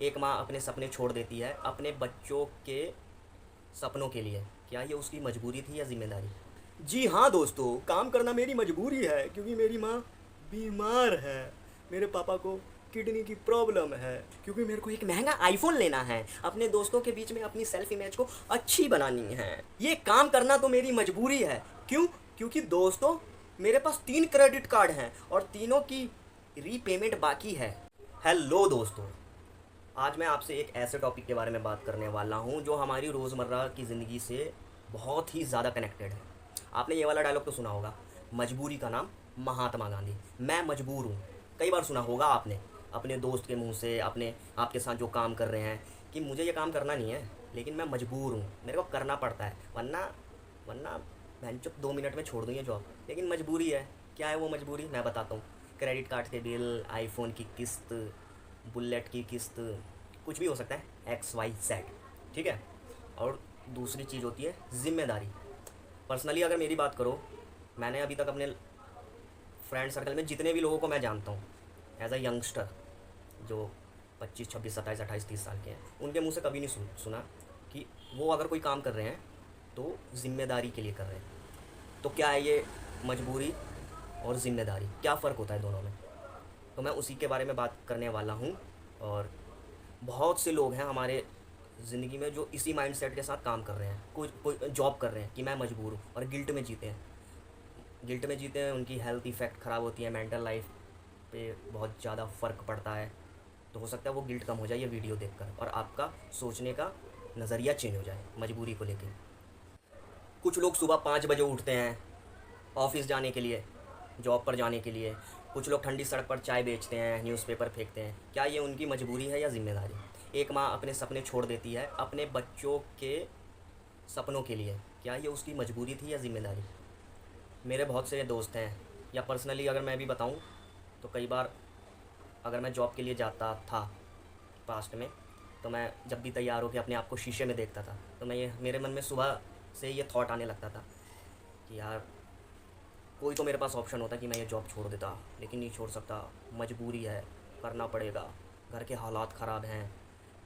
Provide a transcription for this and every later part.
एक माँ अपने सपने छोड़ देती है अपने बच्चों के सपनों के लिए। क्या ये उसकी मजबूरी थी या जिम्मेदारी? जी हाँ दोस्तों, काम करना मेरी मजबूरी है क्योंकि मेरी माँ बीमार है। मेरे पापा को किडनी की प्रॉब्लम है क्योंकि मेरे को एक महंगा आईफोन लेना है। अपने दोस्तों के बीच में अपनी सेल्फ इमेज को अच्छी बनानी है। ये काम करना तो मेरी मजबूरी है। क्यों? क्योंकि दोस्तों, मेरे पास 3 क्रेडिट कार्ड हैं और तीनों की रीपेमेंट बाकी है। हेलो दोस्तों, आज मैं आपसे एक ऐसे टॉपिक के बारे में बात करने वाला हूँ जो हमारी रोज़मर्रा की ज़िंदगी से बहुत ही ज़्यादा कनेक्टेड है। आपने ये वाला डायलॉग तो सुना होगा, मजबूरी का नाम महात्मा गांधी। मैं मजबूर हूँ, कई बार सुना होगा आपने अपने दोस्त के मुंह से, अपने आपके साथ जो काम कर रहे हैं, कि मुझे ये काम करना नहीं है लेकिन मैं मजबूर हूँ, मेरे को करना पड़ता है, वरना वरना बहन चुप 2 मिनट में छोड़ दूँ ये जॉब, लेकिन मजबूरी है। क्या है वो मजबूरी? मैं बताता हूँ। क्रेडिट कार्ड के बिल, आईफोन की किस्त, बुलेट की किस्त, कुछ भी हो सकता है, एक्स वाई जेड। ठीक है। और दूसरी चीज़ होती है ज़िम्मेदारी। पर्सनली अगर मेरी बात करो, मैंने अभी तक अपने फ्रेंड सर्कल में जितने भी लोगों को मैं जानता हूँ एज अ यंगस्टर, जो 25, 26, 27, 28, 30 साल के हैं, उनके मुंह से कभी नहीं सुना कि वो अगर कोई काम कर रहे हैं तो ज़िम्मेदारी के लिए कर रहे हैं। तो क्या है ये मजबूरी और ज़िम्मेदारी, क्या फ़र्क होता है दोनों में? तो मैं उसी के बारे में बात करने वाला हूँ। और बहुत से लोग हैं हमारे ज़िंदगी में जो इसी माइंडसेट के साथ काम कर रहे हैं, कोई जॉब कर रहे हैं कि मैं मजबूर हूँ, और गिल्ट में जीते हैं। उनकी हेल्थ इफ़ेक्ट ख़राब होती है, मेंटल लाइफ पे बहुत ज़्यादा फ़र्क पड़ता है। तो हो सकता है वो गिल्ट कम हो जाए ये वीडियो देखकर, और आपका सोचने का नज़रिया चेंज हो जाए मजबूरी को लेकर। कुछ लोग सुबह 5 बजे उठते हैं ऑफिस जाने के लिए, जॉब पर जाने के लिए। कुछ लोग ठंडी सड़क पर चाय बेचते हैं, न्यूज़पेपर फेंकते हैं। क्या ये उनकी मजबूरी है या ज़िम्मेदारी? एक माँ अपने सपने छोड़ देती है अपने बच्चों के सपनों के लिए। क्या ये उसकी मजबूरी थी या ज़िम्मेदारी? मेरे बहुत से दोस्त हैं, या पर्सनली अगर मैं भी बताऊं, तो कई बार अगर मैं जॉब के लिए जाता था पास्ट में, तो मैं जब भी तैयार होकर अपने आप को शीशे में देखता था, तो मैं ये मेरे मन में सुबह से ये थॉट आने लगता था कि यार कोई तो मेरे पास ऑप्शन होता कि मैं ये जॉब छोड़ देता, लेकिन नहीं छोड़ सकता, मजबूरी है, करना पड़ेगा। घर के हालात ख़राब हैं,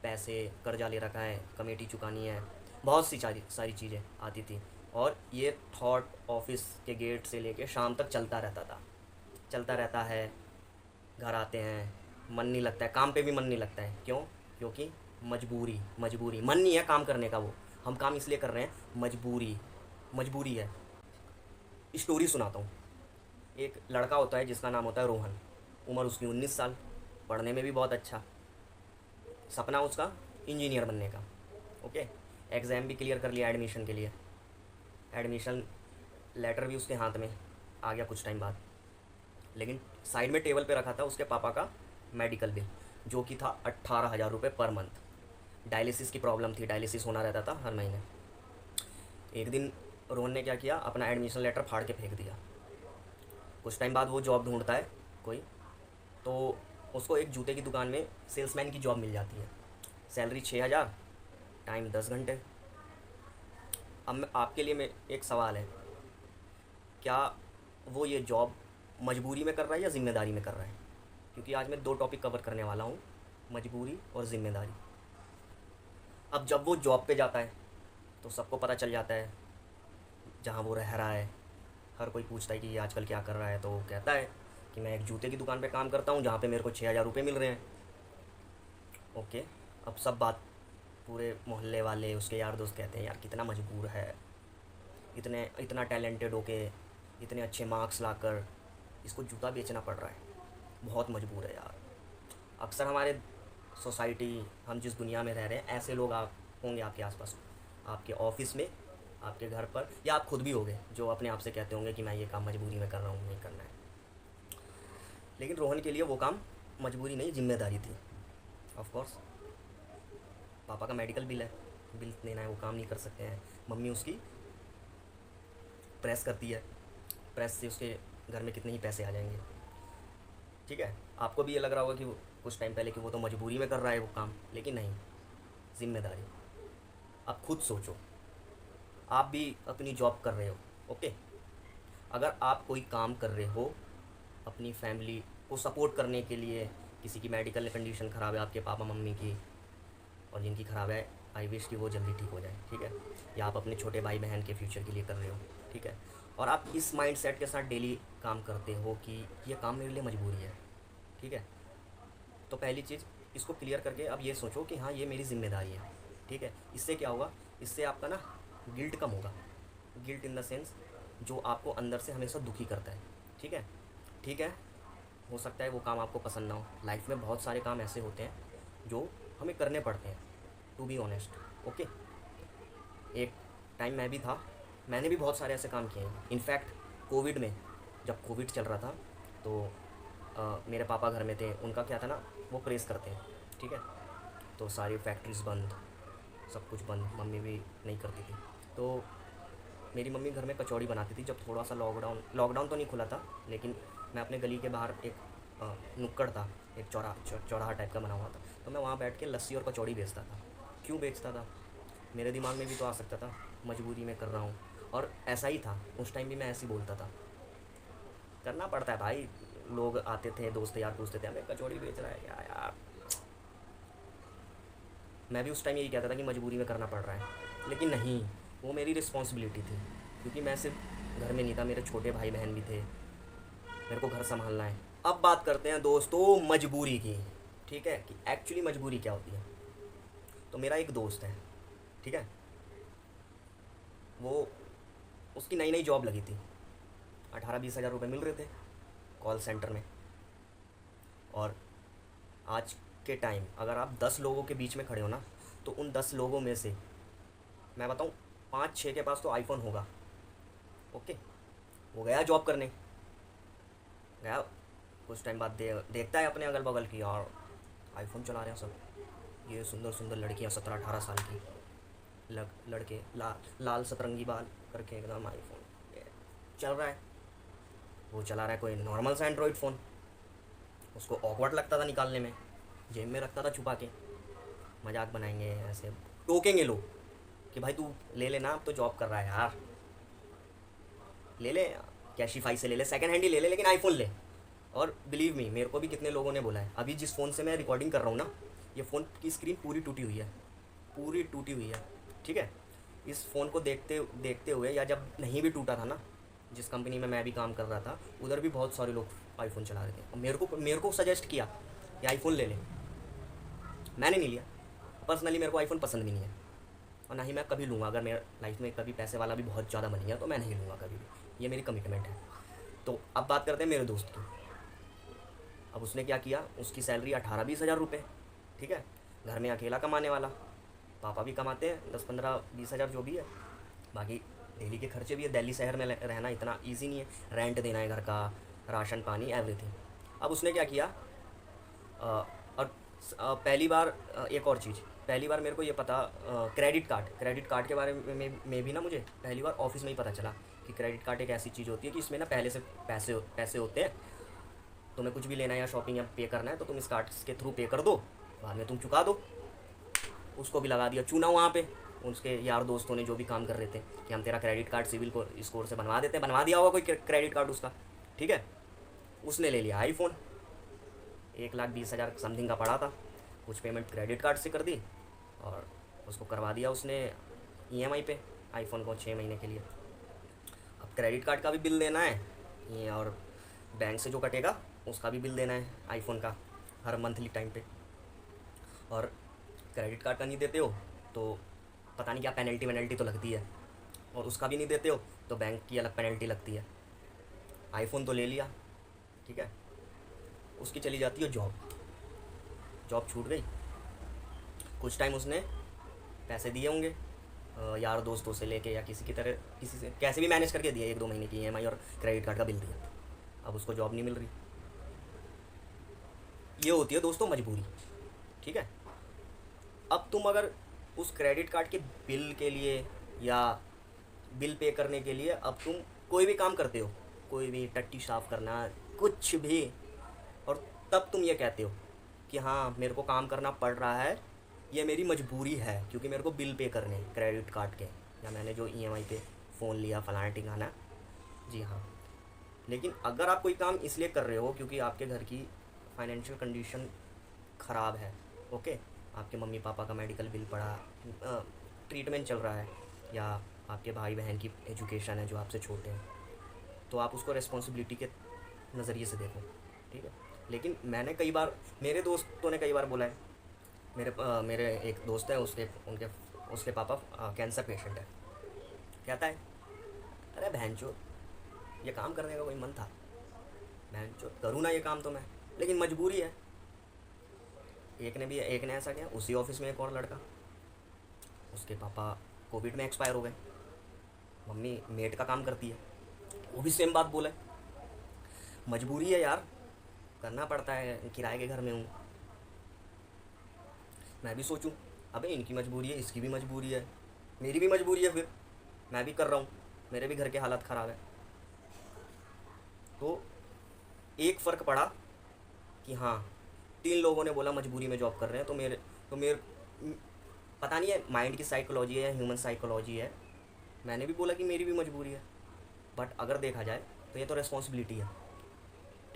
पैसे कर्जा ले रखा है, कमेटी चुकानी है, बहुत सी सारी सारी चीज़ें आती थी। और ये थॉट ऑफिस के गेट से लेके शाम तक चलता रहता था, चलता रहता है। घर आते हैं, मन नहीं लगता है, काम पे भी मन नहीं लगता है। क्यों? क्योंकि मजबूरी। मजबूरी, मन नहीं है काम करने का, वो हम काम इसलिए कर रहे हैं, मजबूरी। मजबूरी है। स्टोरी सुनाता हूँ। एक लड़का होता है जिसका नाम होता है रोहन। उम्र उसकी 19 साल, पढ़ने में भी बहुत अच्छा, सपना उसका इंजीनियर बनने का। ओके। एग्ज़ाम भी क्लियर कर लिया एडमिशन के लिए, एडमिशन लेटर भी उसके हाथ में आ गया कुछ टाइम बाद। लेकिन साइड में टेबल पे रखा था उसके पापा का मेडिकल बिल, जो कि था 18,000 रुपये पर मंथ। डायलिसिस की प्रॉब्लम थी, डायलिसिस होना रहता था हर महीने। एक दिन रोहन ने क्या किया, अपना एडमिशन लेटर फाड़ के फेंक दिया। कुछ टाइम बाद वो जॉब ढूंढता है कोई, तो उसको एक जूते की दुकान में सेल्समैन की जॉब मिल जाती है। सैलरी 6,000, टाइम 10 घंटे। अब आपके लिए मैं एक सवाल है, क्या वो ये जॉब मजबूरी में कर रहा है या ज़िम्मेदारी में कर रहा है? क्योंकि आज मैं 2 टॉपिक कवर करने वाला हूँ, मजबूरी और ज़िम्मेदारी। अब जब वो जॉब पे जाता है तो सबको पता चल जाता है जहाँ वो रह रहा है। हर कोई पूछता है कि ये आजकल क्या कर रहा है, तो वो कहता है कि मैं एक जूते की दुकान पे काम करता हूँ जहाँ पे मेरे को 6,000 रुपये मिल रहे हैं। ओके। अब सब बात, पूरे मोहल्ले वाले, उसके यार दोस्त कहते हैं यार कितना मजबूर है, इतना टैलेंटेड होके, इतने अच्छे मार्क्स लाकर इसको जूता बेचना पड़ रहा है, बहुत मजबूर है यार। अक्सर हमारे सोसाइटी, हम जिस दुनिया में रह रहे हैं, ऐसे लोग आप होंगे आपके आसपास, आपके ऑफिस में, आपके घर पर, या आप खुद भी होंगे जो अपने आप से कहते होंगे कि मैं ये काम मजबूरी में कर रहा हूँ, नहीं करना है। लेकिन रोहन के लिए वो काम मजबूरी नहीं, जिम्मेदारी थी। ऑफ कोर्स पापा का मेडिकल बिल है, बिल देना है, वो काम नहीं कर सकते हैं। मम्मी उसकी प्रेस करती है, प्रेस से उसके घर में कितने ही पैसे आ जाएंगे। ठीक है। आपको भी ये लग रहा होगा कि कुछ टाइम पहले कि वो तो मजबूरी में कर रहा है वो काम, लेकिन नहीं, ज़िम्मेदारी। अब खुद सोचो, आप भी अपनी जॉब कर रहे हो, ओके। अगर आप कोई काम कर रहे हो अपनी फैमिली को सपोर्ट करने के लिए, किसी की मेडिकल कंडीशन ख़राब है, आपके पापा मम्मी की, और जिनकी ख़राब है, आई विश कि वो जल्दी ठीक हो जाए, ठीक है। या आप अपने छोटे भाई बहन के फ्यूचर के लिए कर रहे हो, ठीक है। और आप इस माइंडसेट के साथ डेली काम करते हो कि ये काम मेरे लिए मजबूरी है, ठीक है। तो पहली चीज़, इसको क्लियर करके अब ये सोचो कि हाँ ये मेरी ज़िम्मेदारी है, ठीक है। इससे क्या होगा, इससे आपका ना गिल्ट कम होगा। गिल्ट इन द सेंस जो आपको अंदर से हमेशा दुखी करता है, ठीक है। ठीक है, हो सकता है वो काम आपको पसंद ना हो। लाइफ में बहुत सारे काम ऐसे होते हैं जो हमें करने पड़ते हैं, टू बी ऑनेस्ट, ओके। एक टाइम मैं भी था, मैंने भी बहुत सारे ऐसे काम किए हैं। इनफैक्ट कोविड में, जब कोविड चल रहा था, तो मेरे पापा घर में थे। उनका क्या था ना, वो प्रेस करते हैं, ठीक है। तो सारी फैक्ट्रीज बंद, सब कुछ बंद, मम्मी भी नहीं करती थी। तो मेरी मम्मी घर में कचौड़ी बनाती थी। जब थोड़ा सा लॉकडाउन लॉकडाउन तो नहीं खुला था, लेकिन मैं अपने गली के बाहर एक नुक्कड़ था, एक चौराहा टाइप का बना हुआ था, तो मैं वहाँ बैठ के लस्सी और कचौड़ी बेचता था। क्यों बेचता था, मेरे दिमाग में भी तो आ सकता था मजबूरी में कर रहा हूँ, और ऐसा ही था उस टाइम भी। मैं ऐसे ही बोलता था, करना पड़ता है भाई। लोग आते थे, दोस्त यार पूछते थे, हमें कचौड़ी बेच रहा है क्या यार। मैं भी उस टाइम यही कहता था कि मजबूरी में करना पड़ रहा है, लेकिन नहीं, वो मेरी रिस्पॉन्सिबिलिटी थी। क्योंकि मैं सिर्फ घर में नहीं था, मेरे छोटे भाई बहन भी थे, मेरे को घर संभालना है। अब बात करते हैं दोस्तों मजबूरी की, ठीक है, कि एक्चुअली मजबूरी क्या होती है। तो मेरा एक दोस्त है, ठीक है, वो, उसकी नई नई जॉब लगी थी, 18-20 हज़ार रुपये मिल रहे थे कॉल सेंटर में। और आज के टाइम अगर आप 10 लोगों के बीच में खड़े हो ना, तो उन 10 लोगों में से मैं बताऊँ 5-6 के पास तो आईफोन होगा, ओके। वो गया जॉब करने, गया, कुछ टाइम बाद देखता है अपने अगल बगल की, और आईफोन चला रहे हैं सब, ये सुंदर सुंदर लड़कियां 17-18 साल की, लड़के लाल सतरंगी बाल करके एकदम आईफोन ये चल रहा है। वो चला रहा है कोई नॉर्मल सा एंड्रॉयड फ़ोन, उसको ऑकवर्ड लगता था निकालने में, जेब में रखता था छुपा के। मजाक बनाएंगे, ऐसे टोकेंगे लोग कि भाई तू ले लेना, अब तो जॉब कर रहा है यार, ले ले, कैशिफाई से ले ले, सेकंड हैंड ही ले ले, लेकिन आईफोन ले। और बिलीव मी, मेरे को भी कितने लोगों ने बोला है। अभी जिस फ़ोन से मैं रिकॉर्डिंग कर रहा हूँ ना, ये फ़ोन की स्क्रीन पूरी टूटी हुई है, पूरी टूटी हुई है, ठीक है। इस फ़ोन को देखते देखते हुए, या जब नहीं भी टूटा था ना, जिस कंपनी में मैं भी काम कर रहा था, उधर भी बहुत सारे लोग आईफोन चला रहे थे, और मेरे को सजेस्ट किया कि आईफोन ले ले। मैंने नहीं लिया, पर्सनली मेरे को आईफोन पसंद भी नहीं है, और ना ही मैं कभी लूँगा। अगर मेरे लाइफ में कभी पैसे वाला भी बहुत ज़्यादा बन गया तो मैं नहीं लूँगा कभी भी, ये मेरी कमिटमेंट है। तो अब बात करते हैं मेरे दोस्त की। अब उसने क्या किया, उसकी सैलरी 18-20 हज़ार रुपये, ठीक है। घर में अकेला कमाने वाला, पापा भी कमाते हैं 10-15-20 हज़ार जो भी है, बाकी डेली के खर्चे भी है। दिल्ली शहर में रहना इतना ईजी नहीं है, रेंट देना है घर का, राशन पानी एवरीथिंग। अब उसने क्या किया, और पहली बार एक और चीज़, पहली बार मेरे को ये पता, क्रेडिट कार्ड के बारे में भी ना मुझे पहली बार ऑफिस में ही पता चला कि क्रेडिट कार्ड एक ऐसी चीज़ होती है कि इसमें ना पहले से पैसे होते हैं। तुम्हें कुछ भी लेना है या शॉपिंग या पे करना है तो तुम इस कार्ड के थ्रू पे कर दो, बाद में तुम चुका दो। उसको भी लगा दिया चूना वहाँ पे, उसके यार दोस्तों ने जो भी काम कर रहे थे कि हम तेरा क्रेडिट कार्ड सिविल को स्कोर से बनवा देते हैं, बनवा दिया होगा कोई क्रेडिट कार्ड उसका, ठीक है। उसने ले लिया आईफोन, 1,20,000 समथिंग का पड़ा था, कुछ पेमेंट क्रेडिट कार्ड से कर दी, और उसको करवा दिया उसने ईएमआई पे आईफोन को 6 महीने के लिए। अब क्रेडिट कार्ड का भी बिल देना है ये, और बैंक से जो कटेगा उसका भी बिल देना है आईफोन का हर मंथली टाइम पे। और क्रेडिट कार्ड का नहीं देते हो तो पता नहीं क्या पेनल्टी तो लगती है, और उसका भी नहीं देते हो तो बैंक की अलग पेनल्टी लगती है। आईफोन तो ले लिया, ठीक है, उसकी चली जाती है जॉब छूट गई। कुछ टाइम उसने पैसे दिए होंगे यार दोस्तों से लेके, या किसी की तरह किसी से कैसे भी मैनेज करके दिए, 1-2 महीने की ईएमआई और क्रेडिट कार्ड का बिल दिया। अब उसको जॉब नहीं मिल रही। ये होती है दोस्तों मजबूरी, ठीक है। अब तुम अगर उस क्रेडिट कार्ड के बिल के लिए या बिल पे करने के लिए अब तुम कोई भी काम करते हो, कोई भी टट्टी साफ़ करना, कुछ भी, और तब तुम ये कहते हो कि हाँ मेरे को काम करना पड़ रहा है, ये मेरी मजबूरी है क्योंकि मेरे को बिल पे करने क्रेडिट कार्ड के, या मैंने जो ईएमआई पे फ़ोन लिया फलाना टिकाना, जी हाँ। लेकिन अगर आप कोई काम इसलिए कर रहे हो क्योंकि आपके घर की फाइनेंशियल कंडीशन ख़राब है, ओके, आपके मम्मी पापा का मेडिकल बिल पड़ा, ट्रीटमेंट चल रहा है, या आपके भाई बहन की एजुकेशन है जो आपसे छोटे हैं, तो आप उसको रिस्पॉन्सिबिलिटी के नज़रिए से देखो, ठीक है। लेकिन मैंने कई बार, मेरे दोस्तों ने कई बार बोला है, मेरे एक दोस्त है, उसके पापा कैंसर पेशेंट है, कहता है अरे बहनचोद ये काम करने का कोई मन था, बहनचोद करूँ ना ये काम तो मैं, लेकिन मजबूरी है। एक ने ऐसा किया, उसी ऑफिस में एक और लड़का, उसके पापा कोविड में एक्सपायर हो गए, मम्मी मेड का काम करती है, वो भी सेम बात बोला, मजबूरी है यार, करना पड़ता है, किराए के घर में हूँ। मैं भी सोचूं अबे इनकी मजबूरी है, इसकी भी मजबूरी है, मेरी भी मजबूरी है, फिर मैं भी कर रहा हूँ, मेरे भी घर के हालात ख़राब है। तो एक फ़र्क पड़ा कि हाँ 3 लोगों ने बोला मजबूरी में जॉब कर रहे हैं, तो मेरे पता नहीं है माइंड की साइकोलॉजी है या ह्यूमन साइकोलॉजी है, मैंने भी बोला कि मेरी भी मजबूरी है, बट अगर देखा जाए तो ये तो रिस्पॉन्सिबिलिटी है,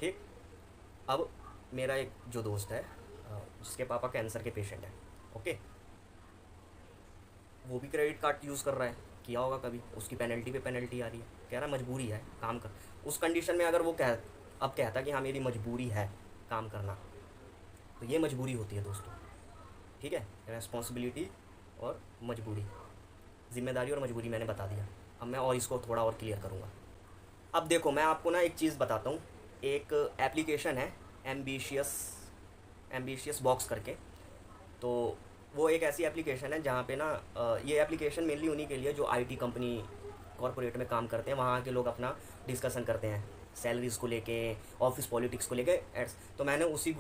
ठीक। अब मेरा एक जो दोस्त है जिसके पापा कैंसर के पेशेंट हैं, ओके, वो भी क्रेडिट कार्ड यूज़ कर रहा है, किया होगा कभी, उसकी पेनल्टी पे पेनल्टी आ रही है, कह रहा मजबूरी है काम कर। उस कंडीशन में अगर वो अब कहता कि हाँ मेरी मजबूरी है काम करना, तो ये मजबूरी होती है दोस्तों, ठीक है। रेस्पॉन्सिबिलिटी और मजबूरी, जिम्मेदारी और मजबूरी मैंने बता दिया। अब मैं और इसको थोड़ा और क्लियर करूँगा। अब देखो मैं आपको ना एक चीज़ बताता हूँ, एक एप्लीकेशन है एम्बिशियस बॉक्स करके, तो वो एक ऐसी एप्लीकेशन है जहाँ पे ना ये एप्लीकेशन मेनली उन्हीं के लिए जो आईटी कंपनी कॉरपोरेट में काम करते हैं, वहाँ के लोग अपना डिस्कशन करते हैं सैलरीज़ को लेके, ऑफिस पॉलिटिक्स को लेके एड्स। तो मैंने उसी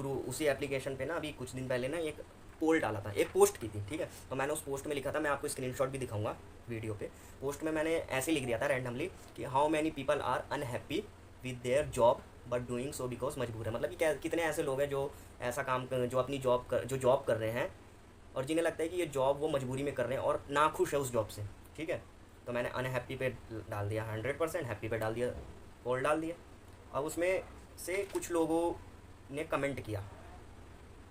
एप्लीकेशन पे ना अभी कुछ दिन पहले ना एक पोल डाला था, एक पोस्ट की थी, ठीक है। तो मैंने उस पोस्ट में लिखा था, मैं आपको स्क्रीनशॉट भी दिखाऊंगा वीडियो पे। पोस्ट में मैंने ऐसे लिख दिया था रैंडमली कि how many people are unhappy with their job but doing so because मजबूर है। मतलब कि कितने ऐसे लोग हैं जो ऐसा काम जो अपनी जॉब कर रहे हैं और जिन्हें लगता है कि ये जॉब वो मजबूरी में कर रहे हैं और नाखुश है उस जॉब से, ठीक है। तो मैंने अनहैप्पी पे डाल दिया 100%, हैप्पी पे डाल दिया, पोल डाल दिया। अब उसमें से कुछ लोगों ने कमेंट किया,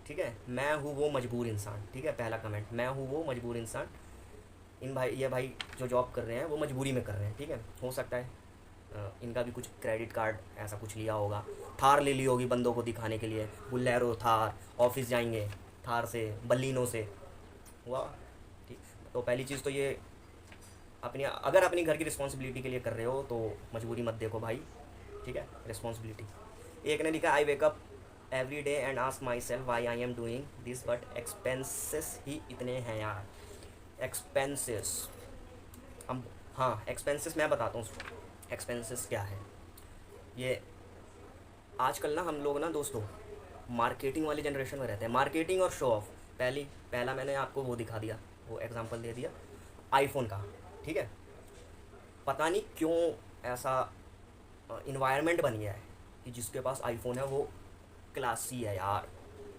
ठीक है, मैं हूँ वो मजबूर इंसान, ठीक है। पहला कमेंट, मैं हूँ वो मजबूर इंसान, ये भाई जो जॉब कर रहे हैं वो मजबूरी में कर रहे हैं, ठीक है। हो सकता है इनका भी कुछ क्रेडिट कार्ड ऐसा कुछ लिया होगा, थार ले ली होगी बंदों को दिखाने के लिए, बुलेरो थार, ऑफिस जाएंगे थार से, बल्लिनों से, हुआ, ठीक। तो पहली चीज़ तो ये अगर अपनी घर की रिस्पॉन्सिबिलिटी के लिए कर रहे हो तो मजबूरी मत देखो भाई, ठीक है, रिस्पॉन्सिबिलिटी। एक ने लिखा I wake up every day and ask myself why I am doing this but expenses ही इतने हैं यार। एक्सपेंसेस, हम हाँ एक्सपेंसेस मैं बताता हूँ एक्सपेंसेस क्या है। ये आजकल ना हम लोग ना दोस्तों मार्केटिंग वाली जनरेशन में रहते हैं, मार्केटिंग और शो ऑफ। पहला मैंने आपको वो दिखा दिया, वो एग्जांपल दे दिया आईफोन का, ठीक है। पता नहीं क्यों ऐसा इन्वायरमेंट बन गया है कि जिसके पास आईफोन है वो क्लासी है यार,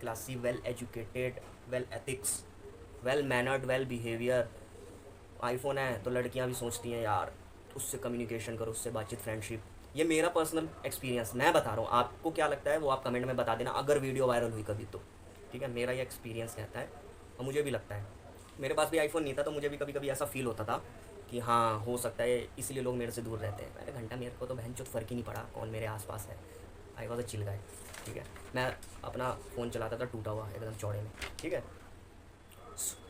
classy, well educated, well ethics, well mannered, well behaviour. IPhone है तो लड़कियां भी सोचती हैं यार उससे कम्युनिकेशन करो, उससे बातचीत, फ्रेंडशिप। ये मेरा पर्सनल एक्सपीरियंस मैं बता रहा हूँ, आपको क्या लगता है वो आप कमेंट में बता देना अगर वीडियो वायरल हुई कभी तो, ठीक है। मेरा ये एक्सपीरियंस कहता है और मुझे भी लगता है, मेरे पास भी आईफोन नहीं था तो मुझे भी कभी कभी ऐसा फील होता था कि हाँ हो सकता है इसलिए लोग मेरे से दूर रहते हैं। मैंने घंटा, मेरे को तो बहन चोत फ़र्क ही नहीं पड़ा कौन मेरे आसपास है, I was a chill guy, ठीक है। मैं अपना फ़ोन चलाता था टूटा हुआ एकदम चौड़े में, ठीक है।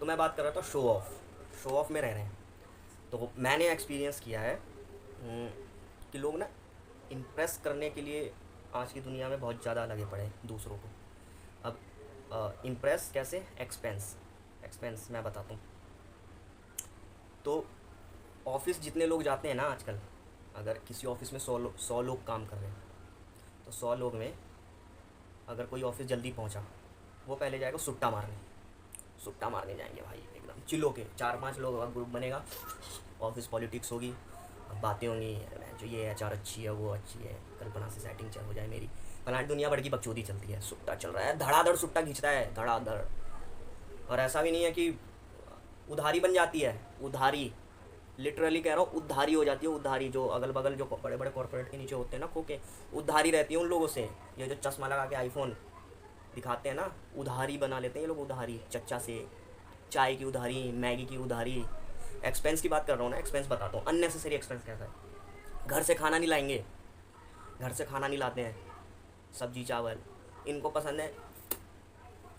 तो मैं बात कर रहा था शो ऑफ में रह रहे हैं। तो मैंने एक्सपीरियंस किया है कि लोग ना इम्प्रेस करने के लिए आज की दुनिया में बहुत ज़्यादा लगे पड़े हैं दूसरों को। अब इम्प्रेस कैसे, एक्सपेंस मैं बताता हूँ। तो ऑफिस जितने लोग जाते हैं ना आजकल, अगर किसी ऑफिस में 100 लोग काम कर रहे हैं तो 100 लोग में अगर कोई ऑफिस जल्दी पहुंचा, वो पहले जाएगा सुट्टा मारने जाएंगे भाई, एकदम चिल्लो के 4-5 लोग का ग्रुप बनेगा, ऑफिस पॉलिटिक्स होगी, बातें होंगी, जो ये एचआर अच्छी है, वो अच्छी है, कल्पना से सेटिंग चल हो जाए मेरी, फलानी दुनिया भर की बकचोदी चलती है, सुट्टा चल रहा है, धड़ाधड़ सुट्टा खींचता है, धड़ाधड़। और ऐसा भी नहीं है कि उधारी बन जाती है, उधारी लिटरली कह रहा हूँ, उधारी हो जाती है, उधारी। जो अगल बगल जो बड़े बड़े कॉर्पोरेट के नीचे होते हैं ना खोके, उधारी रहती है उन लोगों से। ये जो चश्मा लगा के आईफोन दिखाते हैं ना, उधारी बना लेते हैं ये लोग, उधारी चच्चा से, चाय की उधारी, मैगी की उधारी। एक्सपेंस की बात कर रहा हूँ ना, एक्सपेंस बताता हूँ, अननेसेसरी एक्सपेंस कैसा है। घर से खाना नहीं लाएंगे, घर से खाना नहीं लाते हैं, सब्जी चावल इनको पसंद है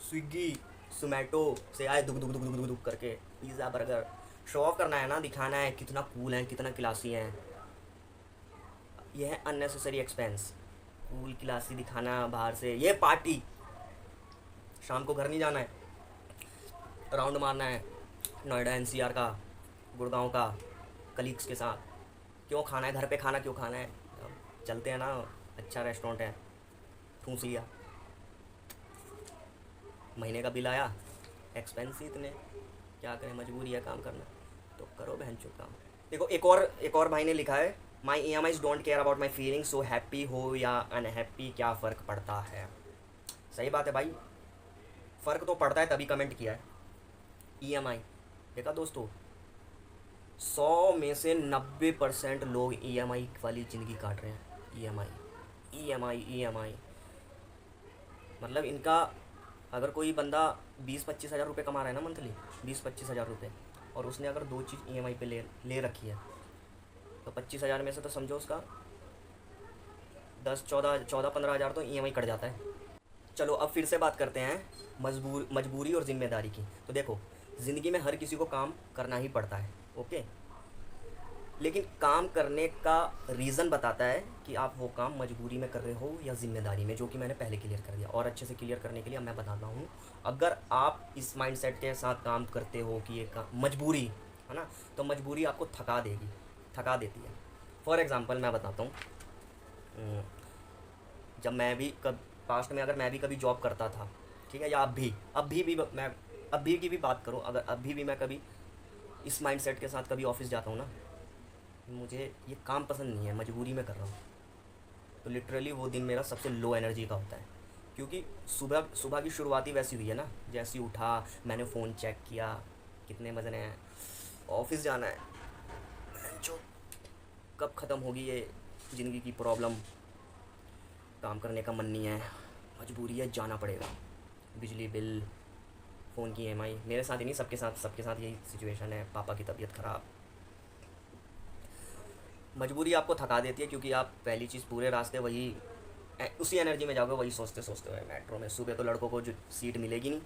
स्विगी जोमेटो से आए दुख दुख दुख दुख दुख दुख करके, पिज़्ज़ा बर्गर। शो ऑफ करना है ना, दिखाना है कितना कूल है, कितना क्लासी है। यह है अननेसेसरी एक्सपेंस, कूल क्लासी दिखाना बाहर से। ये पार्टी, शाम को घर नहीं जाना है, राउंड मारना है नोएडा एनसीआर का, गुड़गांव का, कलीग्स के साथ। क्यों खाना है घर पे, खाना क्यों खाना है, चलते हैं ना, अच्छा रेस्टोरेंट है, ठूस लिया, महीने का बिल आया, एक्सपेंस ही इतने, क्या करें, मजबूरी है काम करना, तो करो बहन चुप काम। देखो एक और भाई ने लिखा है, my EMIs don't care about my feelings, so happy हो या अनहैप्पी क्या फ़र्क पड़ता है। सही बात है भाई, फ़र्क तो पड़ता है, तभी कमेंट किया है। ई एम आई, देखा दोस्तों, 100 में से 90% लोग ई एम आई वाली ज़िंदगी काट रहे हैं। ई एम आई, ई एम आई, ई एम आई, मतलब इनका, अगर कोई बंदा 20-25 हज़ार रुपये कमा रहा है ना मंथली, 20-25 हज़ार रुपये, और उसने अगर 2 चीज़ ई एम आई पे ले रखी है, तो 25 हज़ार में से तो समझो उसका 10-14-15 हज़ार तो ई एम आई कट जाता है। चलो अब फिर से बात करते हैं मजबूरी और ज़िम्मेदारी की। तो देखो, ज़िंदगी में हर किसी को काम करना ही पड़ता है, ओके, लेकिन काम करने का रीज़न बताता है कि आप वो काम मजबूरी में कर रहे हो या ज़िम्मेदारी में, जो कि मैंने पहले क्लियर कर दिया। और अच्छे से क्लियर करने के लिए मैं बताता हूँ, अगर आप इस माइंडसेट के साथ काम करते हो कि ये काम मजबूरी है ना, तो मजबूरी आपको थका देती है। फॉर एग्ज़ाम्पल मैं बताता हूँ, जब मैं भी पास्ट में अगर मैं भी कभी जॉब करता था, ठीक है, या अभी भी मैं अभी की भी बात करूँ, अगर अभी भी मैं कभी इस माइंडसेट के साथ कभी ऑफिस जाता हूँ ना, मुझे ये काम पसंद नहीं है, मजबूरी में कर रहा हूँ, तो लिटरली वो दिन मेरा सबसे लो एनर्जी का होता है। क्योंकि सुबह की शुरुआत ही वैसी हुई है ना, जैसे ही उठा मैंने फ़ोन चेक किया, कितने बजने हैं, ऑफिस जाना है, जो कब ख़त्म होगी ये ज़िंदगी की प्रॉब्लम, काम करने का मन नहीं है, मजबूरी है, जाना पड़ेगा, बिजली बिल, फ़ोन की ईएमआई। मेरे साथ ही नहीं, सबके साथ यही सिचुएशन है, पापा की तबीयत ख़राब। मजबूरी आपको थका देती है, क्योंकि आप पहली चीज़ पूरे रास्ते उसी एनर्जी में जाओगे, वही सोचते हुए मेट्रो में। सुबह तो लड़कों को जो सीट मिलेगी नहीं,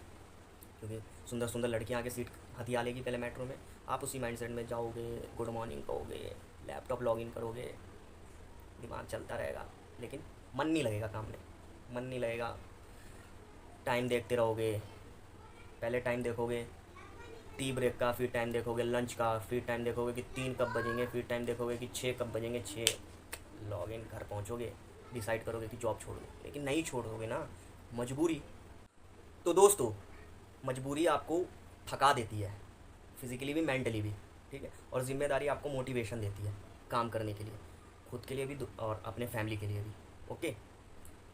क्योंकि सुंदर सुंदर लड़कियां आके सीट हथिया लेगी पहले मेट्रो में। आप उसी माइंडसेट में जाओगे, गुड मॉर्निंग कहोगे, लैपटॉप लॉगिन करोगे, दिमाग चलता रहेगा, लेकिन मन नहीं लगेगा काम में, मन नहीं लगेगा। टाइम देखते रहोगे, पहले टाइम देखोगे टी ब्रेक का, फिर टाइम देखोगे लंच का, फिर टाइम देखोगे कि 3 कब बजेंगे, फिर टाइम देखोगे कि 6 कब बजेंगे, 6 लॉगिन, घर पहुंचोगे, डिसाइड करोगे कि जॉब छोड़ दो, लेकिन नहीं छोड़ोगे ना, मजबूरी। तो दोस्तों, मजबूरी आपको थका देती है, फिज़िकली भी मेंटली भी, ठीक है, और ज़िम्मेदारी आपको मोटिवेशन देती है काम करने के लिए, खुद के लिए भी और अपने फैमिली के लिए भी, ओके।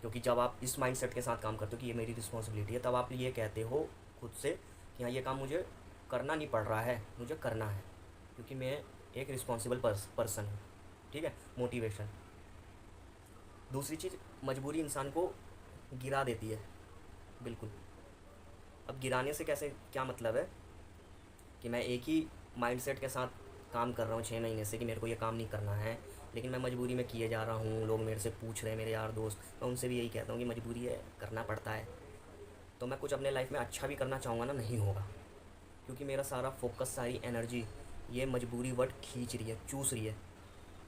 क्योंकि जब आप इस माइंडसेट के साथ काम करते हो कि ये मेरी रिस्पॉन्सिबिलिटी है, तब आप ये कहते हो खुद से कि हाँ, ये काम मुझे करना नहीं पड़ रहा है, मुझे करना है, क्योंकि मैं एक रिस्पॉन्सिबल पर्सन हूँ, ठीक है। मोटिवेशन। दूसरी चीज़, मजबूरी इंसान को गिरा देती है, बिल्कुल। अब गिराने से कैसे, क्या मतलब है कि मैं एक ही माइंडसेट के साथ काम कर रहा हूँ 6 महीने से कि मेरे को ये काम नहीं करना है, लेकिन मैं मजबूरी में किए जा रहा हूँ, लोग मेरे से पूछ रहे हैं, मेरे यार दोस्त, मैं उनसे भी यही कहता हूँ कि मजबूरी है, करना पड़ता है। तो मैं कुछ अपने लाइफ में अच्छा भी करना चाहूँगा ना, नहीं होगा, क्योंकि मेरा सारा फोकस, सारी एनर्जी ये मजबूरी वर्ड खींच रही है, चूस रही है।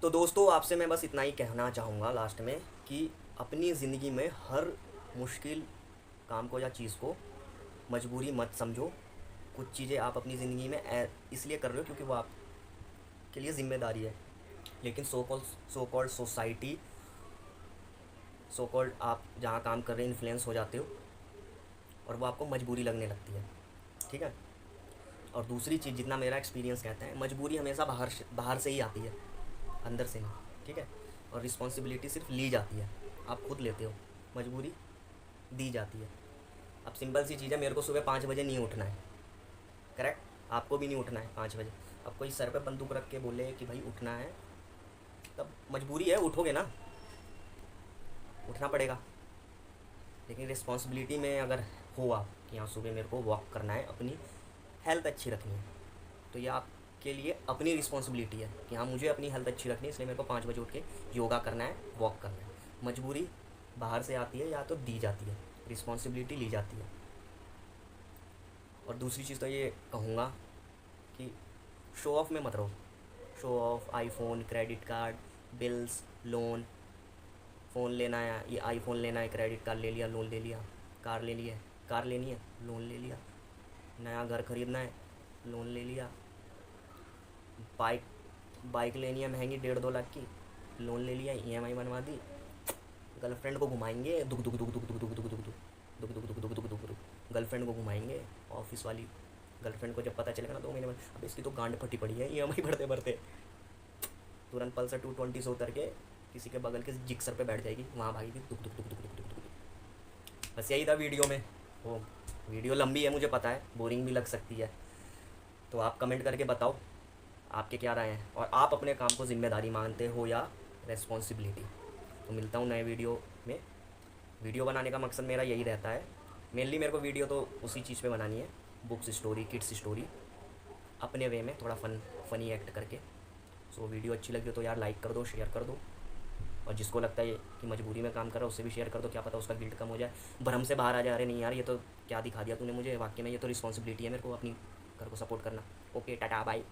तो दोस्तों, आपसे मैं बस इतना ही कहना चाहूँगा लास्ट में कि अपनी ज़िंदगी में हर मुश्किल काम को या चीज़ को मजबूरी मत समझो। कुछ चीज़ें आप अपनी ज़िंदगी में इसलिए कर रहे हो क्योंकि वो आपके लिए ज़िम्मेदारी है, लेकिन so called society, so called आप जहाँ काम कर रहे हैं इन्फ्लुएंस हो जाते हो, और वो आपको मजबूरी लगने लगती है, ठीक है। और दूसरी चीज़, जितना मेरा एक्सपीरियंस कहता है, मजबूरी हमेशा बाहर से ही आती है, अंदर से नहीं, ठीक है। और रिस्पॉन्सिबिलिटी सिर्फ ली जाती है, आप खुद लेते हो, मजबूरी दी जाती है। अब सिंपल सी चीज़ है, मेरे को सुबह 5 बजे नहीं उठना है, करेक्ट, आपको भी नहीं उठना है 5 बजे। अब कोई सर पे बंदूक रख के बोले कि भाई उठना है, तब मजबूरी है, उठोगे ना, उठना पड़ेगा, लेकिन रिस्पॉन्सिबिलिटी में अगर हो आप कि हाँ सुबह मेरे को वॉक करना है, अपनी हेल्थ अच्छी रखनी है, तो ये आपके लिए अपनी रिस्पॉन्सिबिलिटी है कि हाँ मुझे अपनी हेल्थ अच्छी रखनी है, इसलिए मेरे को 5 बजे उठ के योगा करना है, वॉक करना है। मजबूरी बाहर से आती है या तो दी जाती है, रिस्पॉन्सिबिलिटी ली जाती है। और दूसरी चीज़ तो ये कहूँगा कि शो ऑफ में मत रहो। Show off, iPhone, credit card, bills, loan, phone लेना है, ये आईफोन लेना है, क्रेडिट कार्ड ले लिया, लोन ले लिया, कार ले लिया, कार लेनी है, लोन ले लिया, नया घर ख़रीदना है, लोन ले लिया, बाइक बाइक लेनी है महंगी 1.5-2 लाख की, लोन ले लिया, ईएमआई बनवा दी। गर्लफ्रेंड को घुमाएंगे, दुख दुख दुख दुख दुख दुख दुख दुख दुख दुख दुख दुख दुख दुख दुख, गर्लफ्रेंड को घुमाएंगे, ऑफिस वाली गर्लफ्रेंड को जब पता चलेगा ना 2 महीने में, अब इसकी तो गांड फटी पड़ी है ईएमआई भरते भरते, तुरंत पल्सर 220 से उतर के किसी के बगल के जिक्सर पे बैठ जाएगी, वहाँ भागेगी, दुख दुख दुख दुख दुख दुख दुख। बस यही था वीडियो में। वो वीडियो लंबी है, मुझे पता है, बोरिंग भी लग सकती है, तो आप कमेंट करके बताओ आपके क्या राय हैं, और आप अपने काम को जिम्मेदारी मानते हो या रेस्पॉन्सिबिलिटी। तो मिलता हूँ नए वीडियो में। वीडियो बनाने का मकसद मेरा यही रहता है, मेनली मेरे को वीडियो तो उसी चीज़ पे बनानी है, बुक्स स्टोरी, किड्स स्टोरी, अपने वे में थोड़ा फ़नी एक्ट करके। सो वीडियो अच्छी लगी हो तो यार लाइक कर दो, शेयर कर दो, और जिसको लगता है कि मजबूरी में काम कर रहा है उससे भी शेयर कर दो, क्या पता उसका गिल्ट कम हो जाए, भरम से बाहर आ जाए, अरे नहीं यार ये तो क्या दिखा दिया तूने मुझे, वाकई में ये तो रिस्पॉन्सिबिलिटी है मेरे को अपनी घर को सपोर्ट करना। Okay, tata, bye.